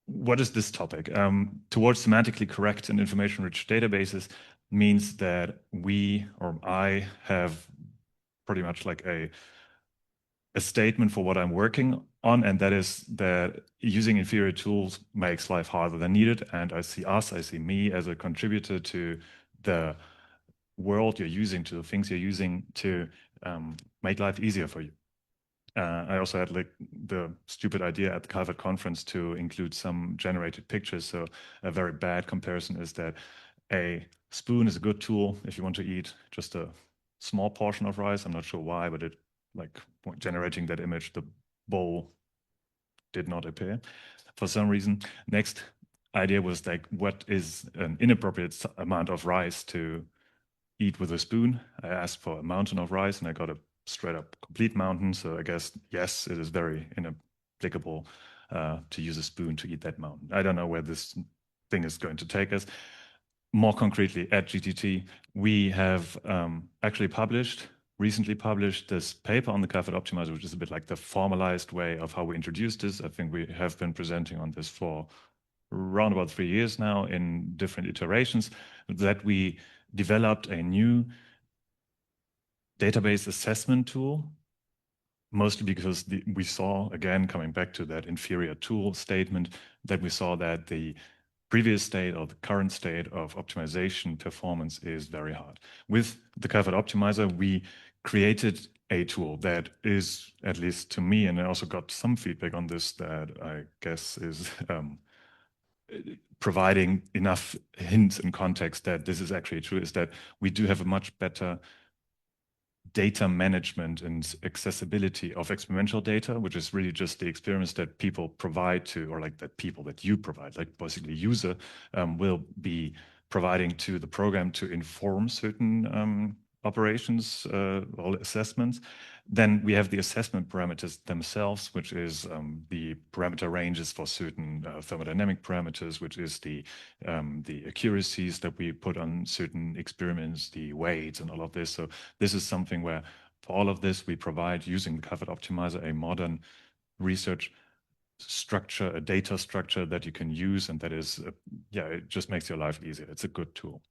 what is this topic? Towards semantically correct and information-rich databases means that we, or I, have pretty much like a statement for what I'm working on, and that is that using inferior tools makes life harder than needed. And I see me as a contributor to the world you're using, to the things you're using to make life easier for you. I also had like the stupid idea at the Calphad conference to include some generated pictures. So a very bad comparison is that a spoon is a good tool if you want to eat just a small portion of rice. I'm not sure why, but it like generating that image, the bowl did not appear for some reason. Next idea was like, what is an inappropriate amount of rice to eat with a spoon? I asked for a mountain of rice and I got a straight up complete mountain. So I guess, yes, it is very inapplicable to use a spoon to eat that mountain. I don't know where this thing is going to take us. More concretely, at GTT, we have actually recently published this paper on the Calphad optimizer, which is a bit like the formalized way of how we introduced this. I think we have been presenting on this for around about 3 years now in different iterations, that we developed a new database assessment tool, mostly because we saw, again, coming back to that inferior tool statement, that we saw that the previous state or the current state of optimization performance is very hard. With the Calphad optimizer, we created a tool that is, at least to me, and I also got some feedback on this that I guess is providing enough hints and context that this is actually true, is that we do have a much better data management and accessibility of experimental data, which is really just the experience that people provide to, or like that you provide, like basically user will be providing to the program to inform certain operations or assessments. Then we have the assessment parameters themselves, which is the parameter ranges for certain thermodynamic parameters, which is the accuracies that we put on certain experiments, the weights and all of this. So this is something where for all of this, we provide, using the Calphad optimizer, a modern research structure, a data structure that you can use, and that is, it just makes your life easier. It's a good tool.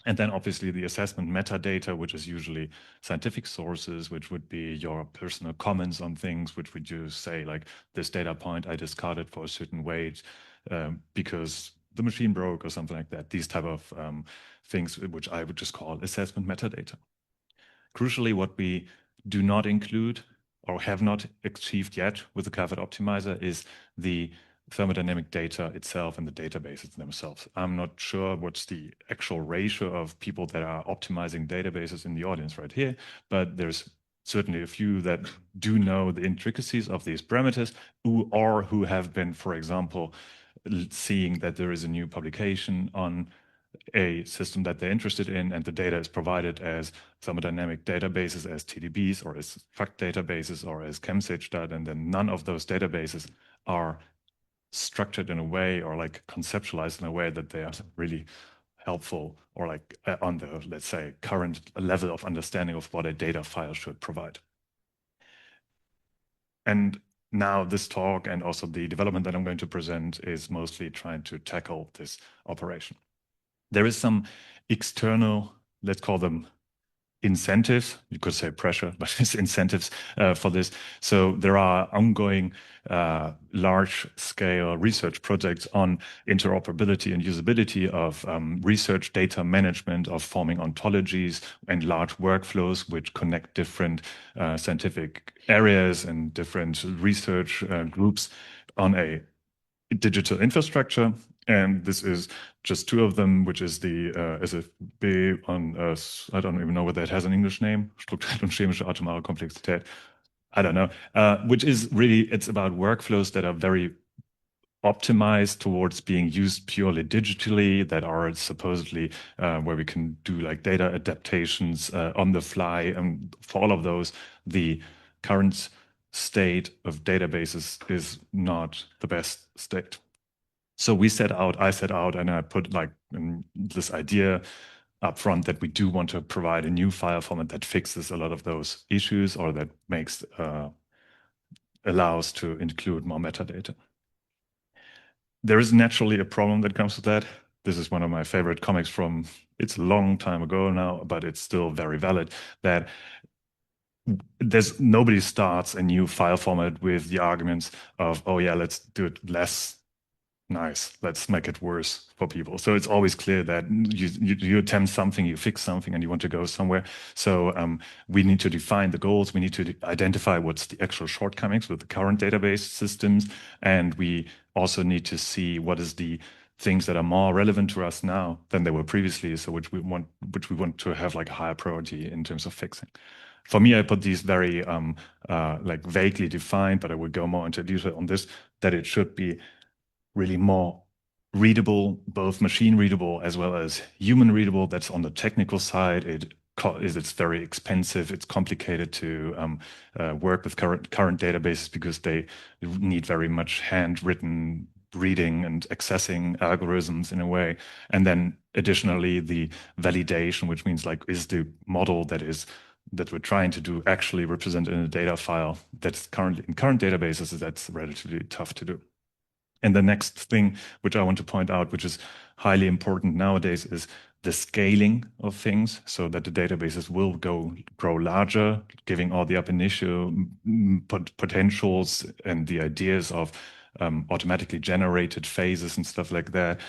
And then obviously the assessment metadata, which is usually scientific sources, which would be your personal comments on things, which would you say like, this data point I discarded for a certain weight because the machine broke or something like that. These type of things, which I would just call assessment metadata. Crucially, what we do not include or have not achieved yet with the Calphad optimizer is the thermodynamic data itself and the databases themselves. I'm not sure what's the actual ratio of people that are optimizing databases in the audience right here, but there's certainly a few that do know the intricacies of these parameters, who have been, for example, seeing that there is a new publication on a system that they're interested in, and the data is provided as thermodynamic databases, as TDBs, or as fact databases, or as ChemSage.dat, and then none of those databases are structured in a way or like conceptualized in a way that they are really helpful or like on the, let's say, current level of understanding of what a data file should provide. And now this talk and also the development that I'm going to present is mostly trying to tackle this operation. There is some external, let's call them incentives, you could say pressure, but it's incentives for this. So there are ongoing large-scale research projects on interoperability and usability of research data management, of forming ontologies and large workflows which connect different scientific areas and different research groups on a digital infrastructure. And this is just two of them, which is the SFB on, I don't even know whether it has an English name, Strukturelle und chemische atomare Komplexität. I don't know, which is really, it's about workflows that are very optimized towards being used purely digitally, that are supposedly where we can do like data adaptations on the fly. And for all of those, the current state of databases is not the best state. So I set out, and I put like this idea up front that we do want to provide a new file format that fixes a lot of those issues, or that allows to include more metadata. there is naturally a problem that comes with that. This is one of my favorite comics from, it's a long time ago now, but it's still very valid, that nobody starts a new file format with the arguments of, oh yeah, let's do it less nice. Let's make it worse for people. So it's always clear that you attempt something, you fix something, and you want to go somewhere. So we need to define the goals. We need to identify what's the actual shortcomings with the current database systems, and we also need to see what is the things that are more relevant to us now than they were previously. So which we want to have like a higher priority in terms of fixing. For me, I put these very like vaguely defined, but I will go more into detail on this, that it should be really more readable, both machine readable as well as human readable. That's on the technical side. It's very expensive. It's complicated to work with current databases because they need very much handwritten reading and accessing algorithms in a way. And then additionally, the validation, which means like, is the model that we're trying to do actually represented in a data file that's currently in current databases, that's relatively tough to do. And the next thing which I want to point out, which is highly important nowadays, is the scaling of things so that the databases will grow larger, giving all the ab initio potentials and the ideas of automatically generated phases and stuff like that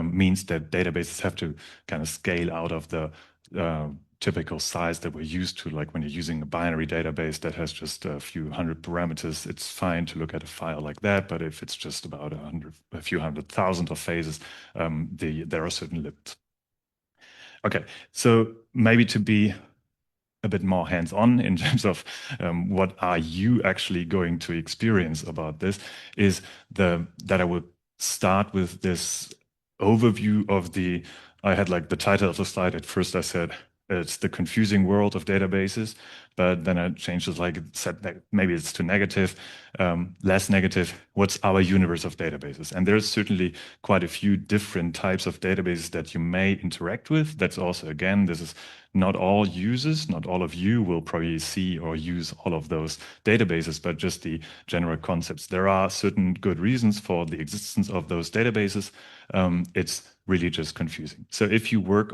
means that databases have to kind of scale out of the typical size that we're used to. Like when you're using a binary database that has just a few hundred parameters, it's fine to look at a file like that. But if it's just about a few hundred thousand of phases, there are certain limits. Okay, so maybe to be a bit more hands-on in terms of what are you actually going to experience about this, is that I would start with this overview of I had like the title of the slide. At first I said it's the confusing world of databases, but then I changed it, like said that maybe it's too negative, less negative. What's our universe of databases? And there's certainly quite a few different types of databases that you may interact with. That's also, again, this is not all users, not all of you will probably see or use all of those databases, but just the general concepts. There are certain good reasons for the existence of those databases. It's really just confusing. So if you work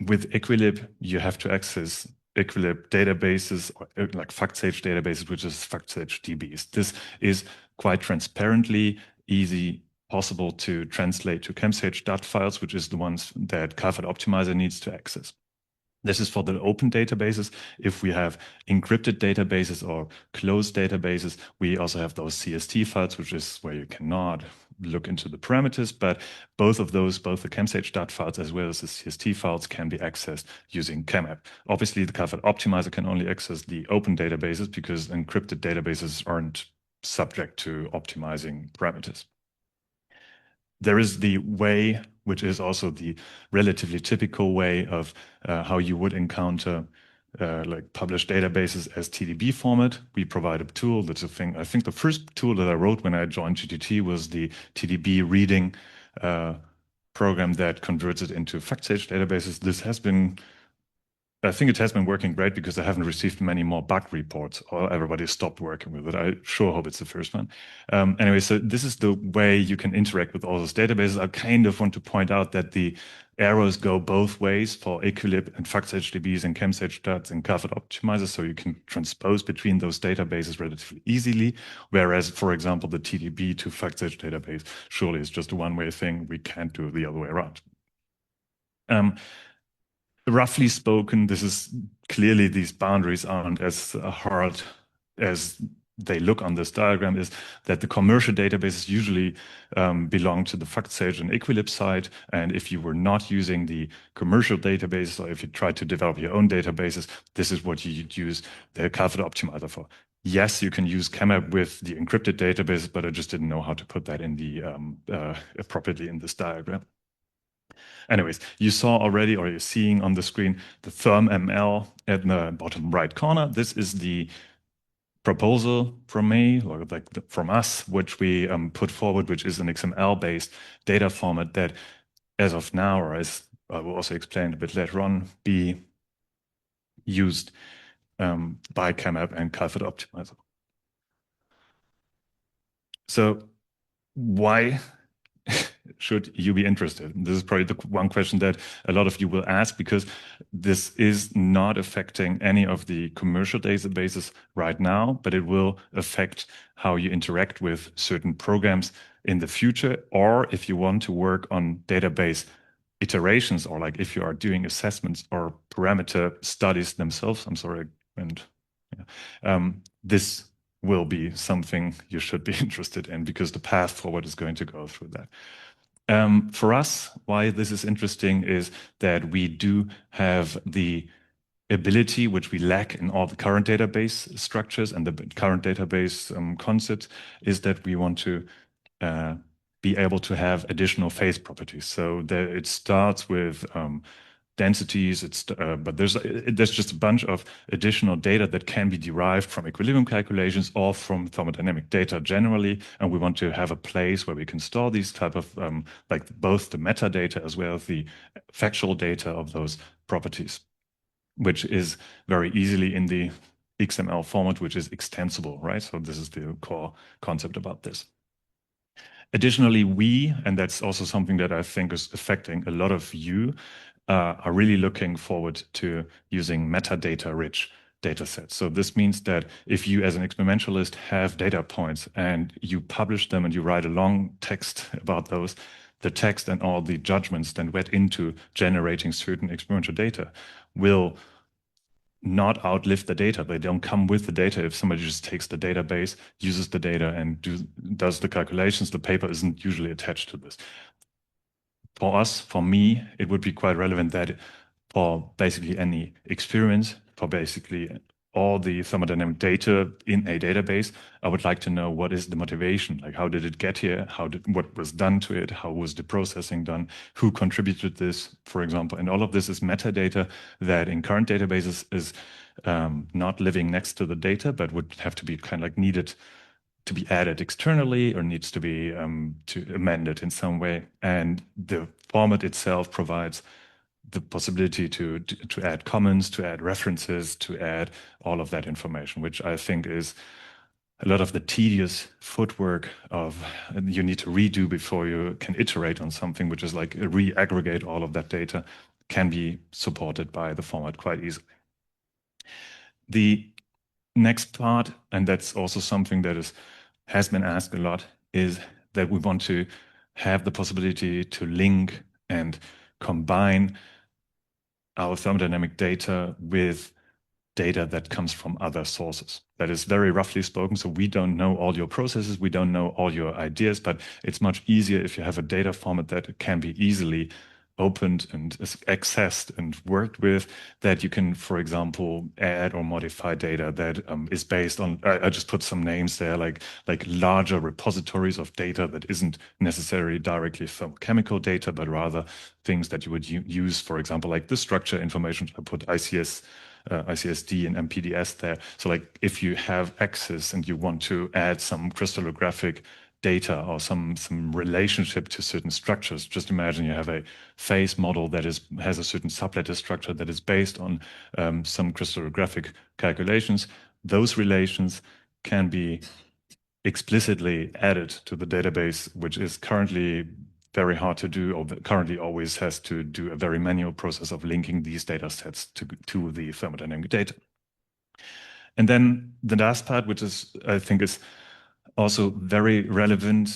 with Equilib, you have to access Equilib databases, or like FactSage databases, which is FactSage DBs. This is quite transparently easy, possible to translate to ChemSage files, which is the ones that Calphad Optimizer needs to access. This is for the open databases. If we have encrypted databases or closed databases, we also have those CST files, which is where you cannot look into the parameters. But both of those, both the ChemSage files as well as the CST files, can be accessed using ChemApp. Obviously, the Calphad Optimizer can only access the open databases because encrypted databases aren't subject to optimizing parameters. There is the way, which is also the relatively typical way of how you would encounter like published databases as TDB format. We provide a tool. That's a thing. I think the first tool that I wrote when I joined GTT was the TDB reading program that converts it into FactSage databases. I think it has been working great because I haven't received many more bug reports, or everybody stopped working with it. I sure hope it's the first one. Anyway, so this is the way you can interact with all those databases. I kind of want to point out that the arrows go both ways for Equilib and FactSage DBs and ChemSage stats and Calphad Optimizer, so you can transpose between those databases relatively easily. Whereas, for example, the TDB to FactSage database surely is just a one-way thing. We can't do it the other way around. Roughly spoken, this is clearly these boundaries aren't as hard as they look on this diagram, is that the commercial databases usually belong to the FactSage and Equilib side. And if you were not using the commercial databases, or if you tried to develop your own databases, this is what you'd use the Calphad Optimizer for. Yes, you can use ChemApp with the encrypted databases, but I just didn't know how to put that in appropriately in this diagram. Anyways, you saw already, or you're seeing on the screen, the thermML at the bottom right corner. This is the proposal from me, or like from us, which we put forward, which is an XML-based data format that, as of now, or as I will also explain a bit later on, be used by ChemApp and Calphad Optimizer. So why should you be interested? This is probably the one question that a lot of you will ask, because this is not affecting any of the commercial databases right now, but it will affect how you interact with certain programs in the future, or if you want to work on database iterations, or like if you are doing assessments or parameter studies themselves. I'm sorry, and yeah. This will be something you should be interested in, because the path forward is going to go through that. For us, why this is interesting is that we do have the ability, which we lack in all the current database structures and the current database concepts, is that we want to uh, be able to have additional phase properties. So it starts with densities. But there's just a bunch of additional data that can be derived from equilibrium calculations or from thermodynamic data generally, and we want to have a place where we can store these type of like both the metadata as well as the factual data of those properties, which is very easily in the XML format, which is extensible, right? So this is the core concept about this. Additionally, and that's also something that I think is affecting a lot of you, are really looking forward to using metadata-rich data sets. So this means that if you as an experimentalist have data points and you publish them and you write a long text about those, the text and all the judgments then went into generating certain experimental data will not outlive the data. They don't come with the data. If somebody just takes the database, uses the data, and does the calculations, the paper isn't usually attached to this. For us, for me, it would be quite relevant that for basically any experience, for basically all the thermodynamic data in a database, I would like to know what is the motivation, like how did it get here, what was done to it, how was the processing done, who contributed this, for example. And all of this is metadata that in current databases is not living next to the data, but would have to be kind of like needed to be added externally or needs to be amended in some way. And the format itself provides the possibility to add comments, to add references, to add all of that information, which I think is a lot of the tedious footwork of you need to redo before you can iterate on something, which is like re-aggregate all of that data, can be supported by the format quite easily. The next part, and that's also something that has been asked a lot, is that we want to have the possibility to link and combine our thermodynamic data with data that comes from other sources. That is very roughly spoken. So we don't know all your processes, we don't know all your ideas, but it's much easier if you have a data format that can be easily opened and accessed and worked with, that you can, for example, add or modify data that is based on, I just put some names there, like larger repositories of data that isn't necessarily directly chemical data, but rather things that you would use, for example, like the structure information. I put ICSD and MPDS there. So like if you have access and you want to add some crystallographic data or some relationship to certain structures, just imagine you have a phase model that has a certain sublattice structure that is based on some crystallographic calculations. Those relations can be explicitly added to the database, which is currently very hard to do, or currently always has to do a very manual process of linking these data sets to the thermodynamic data. And then the last part, which is, I think, is also very relevant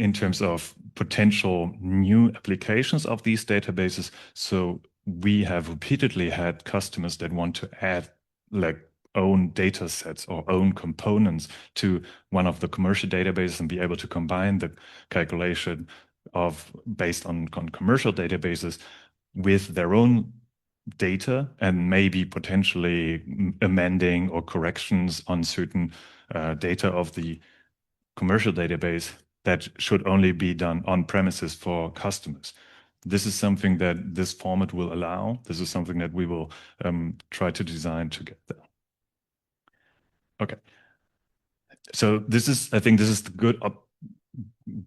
in terms of potential new applications of these databases. So we have repeatedly had customers that want to add like own data sets or own components to one of the commercial databases and be able to combine the calculation based on commercial databases with their own data and maybe potentially amending or corrections on certain data of the commercial database that should only be done on premises for customers. This is something that this format will allow. This is something that we will try to design to get there. Okay. So I think this is the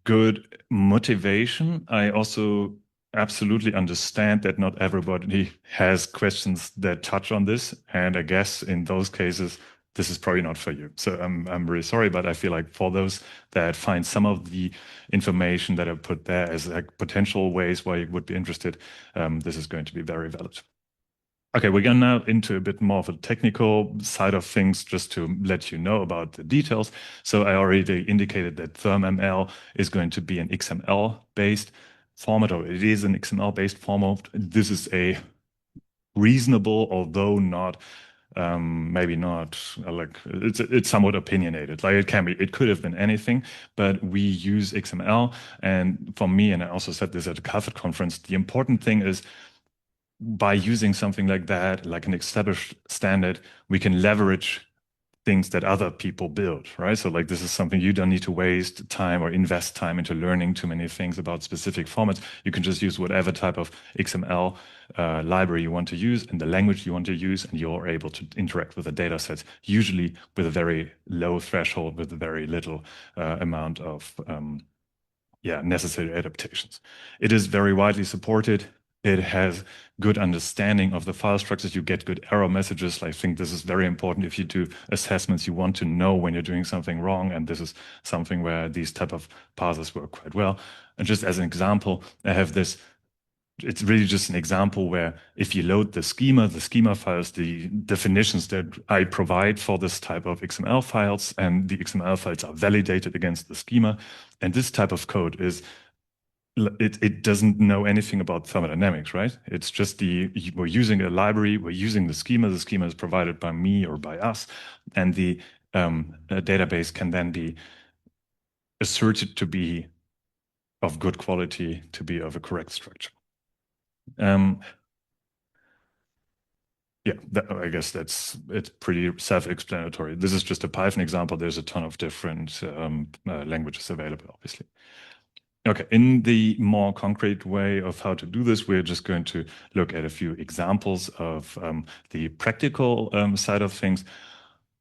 good motivation. I also absolutely understand that not everybody has questions that touch on this. And I guess in those cases, this is probably not for you. So I'm really sorry, but I feel like for those that find some of the information that I put there as like potential ways why you would be interested, this is going to be very valid. Okay, we're going now into a bit more of a technical side of things, just to let you know about the details. So I already indicated that thermML is going to be an XML-based format, or it is an XML-based format. This is a reasonable, although not maybe not like it's somewhat opinionated. Like it could have been anything, but we use XML. And for me, and I also said this at the Calphad conference, the important thing is by using something like that, like an established standard, we can leverage things that other people build, right? So like this is something you don't need to waste time or invest time into learning too many things about specific formats. You can just use whatever type of XML library you want to use and the language you want to use, and you're able to interact with the data sets, usually with a very low threshold, with a very little amount of necessary adaptations. It is very widely supported. It has good understanding of the file structures. You get good error messages. I think this is very important if you do assessments. You want to know when you're doing something wrong, and this is something where these type of parsers work quite well. And just as an example, I have this. It's really just an example where if you load the schema files, the definitions that I provide for this type of XML files, and the XML files are validated against the schema. And this type of code is it doesn't know anything about thermodynamics, right? It's just we're using a library, we're using the schema. The schema is provided by me or by us, and the database can then be asserted to be of good quality, to be of a correct structure. Yeah, I guess it's pretty self-explanatory. This is just a Python example. There's a ton of different languages available, obviously. Okay, in the more concrete way of how to do this, we're just going to look at a few examples of the practical side of things.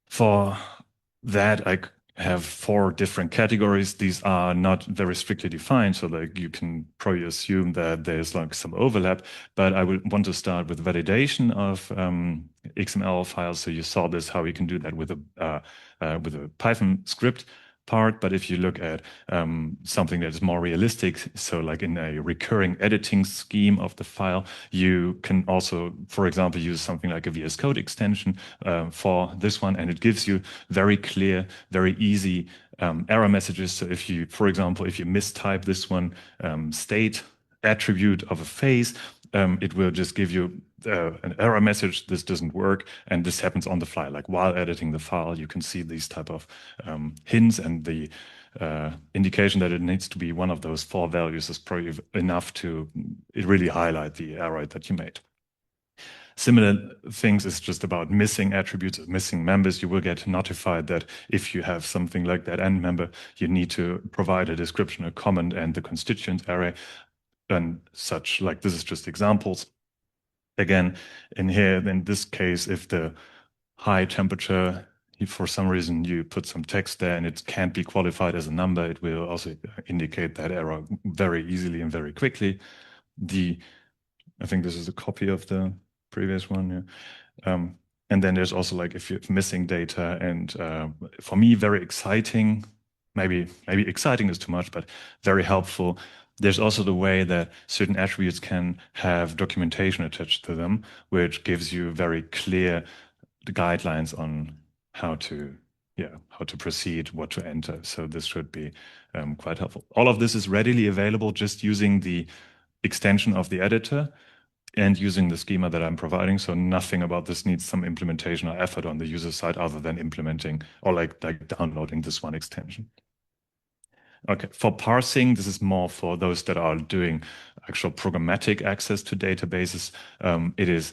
For that, I have 4 different categories. These are not very strictly defined, so like you can probably assume that there's like some overlap, but I would want to start with validation of XML files. So you saw this, how you can do that with a Python script part. But if you look at something that is more realistic, so like in a recurring editing scheme of the file, you can also, for example, use something like a VS Code extension for this one, and it gives you very clear, very easy error messages. So if you, for example, if you mistype this one state attribute of a phase, it will just give you an error message, this doesn't work, and this happens on the fly. Like while editing the file, you can see these type of hints, and the indication that it needs to be one of those 4 values is probably enough to really highlight the error that you made. Similar things is just about missing attributes, missing members. You will get notified that if you have something like that end member, you need to provide a description, a comment, and the constituent array and such. Like this is just examples. Again, in here, in this case, if the high temperature, if for some reason you put some text there and it can't be qualified as a number, it will also indicate that error very easily and very quickly. I think this is a copy of the previous one. Yeah. And then there's also like if you're missing data, and for me, very exciting. Maybe exciting is too much, but very helpful. There's also the way that certain attributes can have documentation attached to them, which gives you very clear guidelines on how to proceed, what to enter. So this should be quite helpful. All of this is readily available just using the extension of the editor and using the schema that I'm providing. So nothing about this needs some implementation or effort on the user side other than implementing or like downloading this one extension. Okay, for parsing, this is more for those that are doing actual programmatic access to databases. It is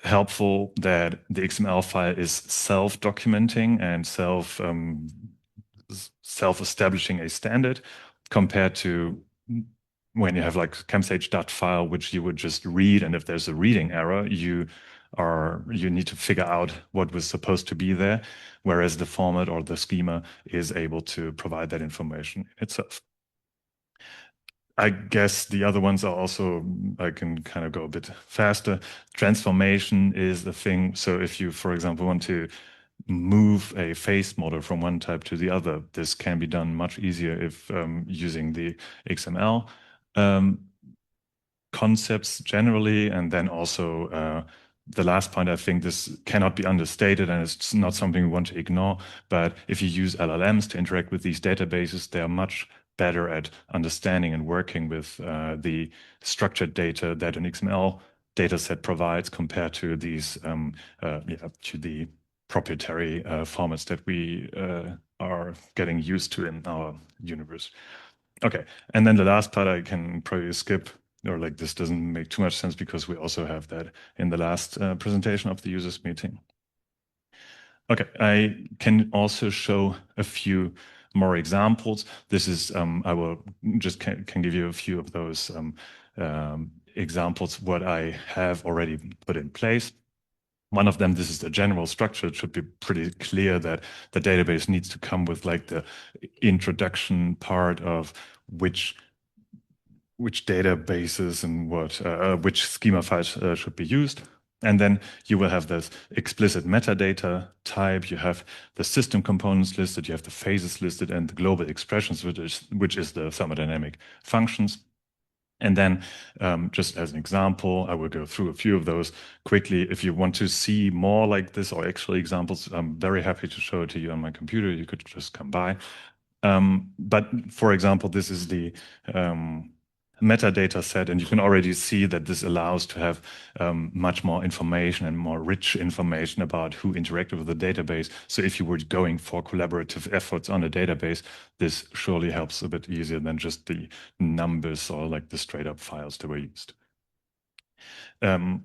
helpful that the XML file is self-documenting and self-establishing a standard compared to when you have like chemsage.file, which you would just read, and if there's a reading error, you need to figure out what was supposed to be there, whereas the format or the schema is able to provide that information itself. I guess the other ones are also, I can kind of go a bit faster. Transformation is the thing. So if you, for example, want to move a face model from one type to the other, this can be done much easier if using the XML um, concepts generally. And then also the last point, I think this cannot be understated and it's not something we want to ignore. But if you use LLMs to interact with these databases, they are much better at understanding and working with the structured data that an XML data set provides compared to these yeah, to the proprietary formats that we are getting used to in our universe. Okay, and then the last part I can probably skip, or like this doesn't make too much sense because we also have that in the last presentation of the users meeting. Okay, I can also show a few more examples. This is, I will just can give you a few of those examples, what I have already put in place. One of them, this is the general structure. It should be pretty clear that the database needs to come with like the introduction part of which databases and which schema files should be used. And then you will have this explicit metadata type. You have the system components listed. You have the phases listed and the global expressions, which is the thermodynamic functions. And then, just as an example, I will go through a few of those quickly. If you want to see more like this or actual examples, I'm very happy to show it to you on my computer. You could just come by. But for example, this is the metadata set, and you can already see that this allows to have much more information and more rich information about who interacted with the database. So if you were going for collaborative efforts on a database, this surely helps a bit easier than just the numbers or like the straight up files that were used. Um,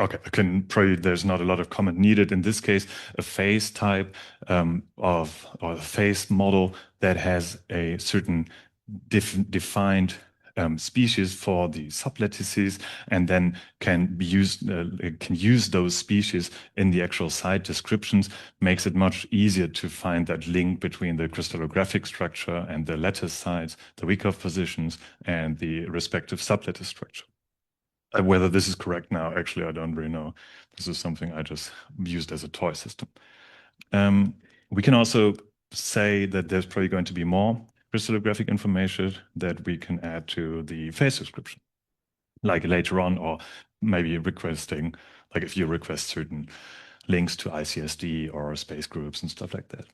Okay, there's not a lot of comment needed. In this case, a phase type or a phase model that has a certain defined species for the sublattices and then can be used, can use those species in the actual site descriptions, makes it much easier to find that link between the crystallographic structure and the lattice sites, the Wyckoff positions, and the respective sublattice structure. Whether this is correct now, actually, I don't really know. This is something I just used as a toy system. We can also say that there's probably going to be more crystallographic information that we can add to the phase description, like later on, or maybe requesting, like if you request certain links to ICSD or space groups and stuff like that.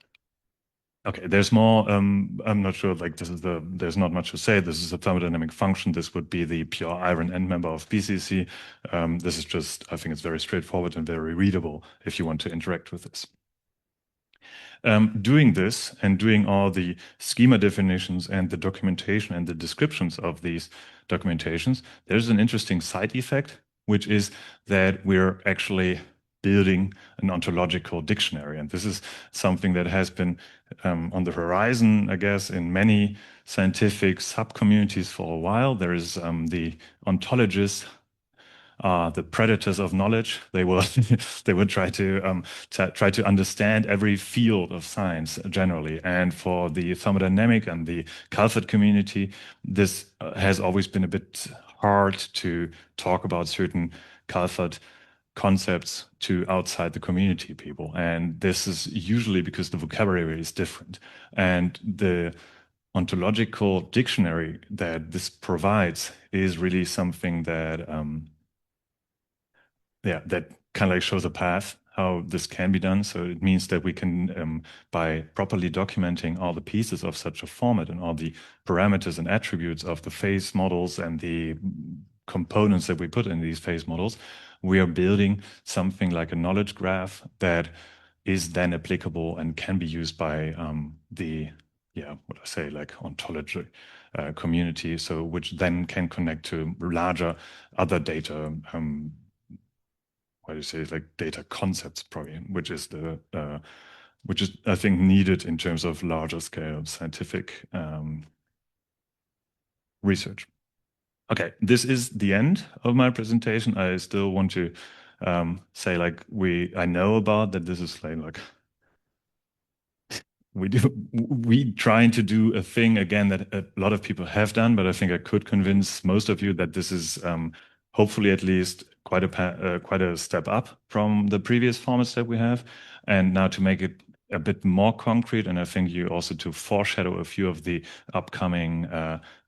Okay, there's more. I'm not sure, like there's not much to say. This is a thermodynamic function. This would be the pure iron end member of BCC. This is just, I think it's very straightforward and very readable if you want to interact with this. Doing this and doing all the schema definitions and the documentation and the descriptions of these documentations, there's an interesting side effect, which is that we're actually building an ontological dictionary. And this is something that has been on the horizon, I guess, in many scientific sub-communities for a while. There is the ontologists, the predators of knowledge. They will they will try to understand every field of science generally. And for the thermodynamic and the Calphad community, this has always been a bit hard to talk about certain Calphad concepts to outside the community people. And this is usually because the vocabulary is different. And the ontological dictionary that this provides is really something that yeah, that kind of like shows a path how this can be done. So it means that we can, by properly documenting all the pieces of such a format and all the parameters and attributes of the phase models and the components that we put in these phase models, we are building something like a knowledge graph that is then applicable and can be used by the, yeah, what I say, like ontology community. So which then can connect to larger other data what do you say, like data concepts probably, which is I think needed in terms of larger scale scientific research. Okay, this is the end of my presentation. I still want to say like I know about that this is like we trying to do a thing again that a lot of people have done, but I think I could convince most of you that this is hopefully at least quite a step up from the previous formats that we have. And now to make it a bit more concrete, and I think you also to foreshadow a few of the upcoming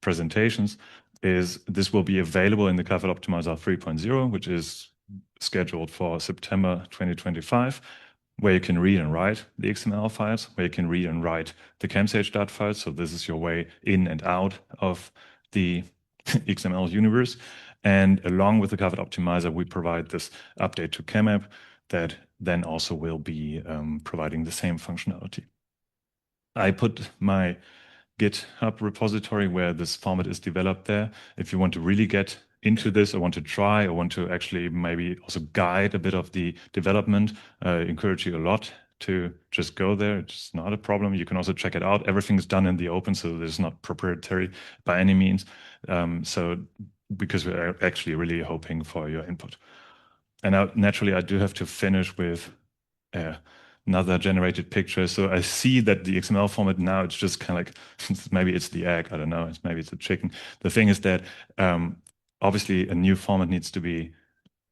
presentations, is this will be available in the Calphad Optimizer 3.0, which is scheduled for September 2025, where you can read and write the XML files, where you can read and write the ChemSage files. So this is your way in and out of the XML universe. And along with the Calphad Optimizer, we provide this update to ChemApp that then also will be providing the same functionality. I put my GitHub repository where this format is developed there. If you want to really get into this or want to try or want to actually maybe also guide a bit of the development, I encourage you a lot to just go there. It's not a problem. You can also check it out. Everything's done in the open, so there's not proprietary by any means. So because we're actually really hoping for your input. And now, naturally, I do have to finish with another generated picture. So I see that the XML format now, it's just kind of like, maybe it's the egg, I don't know, maybe it's the chicken. The thing is that obviously a new format needs to be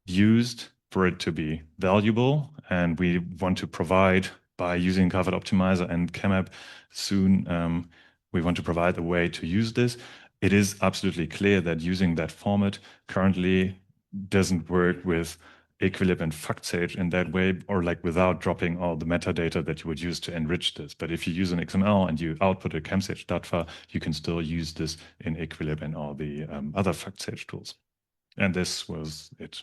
used for it to be valuable. And we want to provide, by using Calphad Optimizer and ChemApp soon, we want to provide a way to use this. It is absolutely clear that using that format currently doesn't work with Equilib and FactSage in that way, or like without dropping all the metadata that you would use to enrich this. But if you use an XML and you output a ChemSage file, you can still use this in Equilib and all the other FactSage tools. And this was it.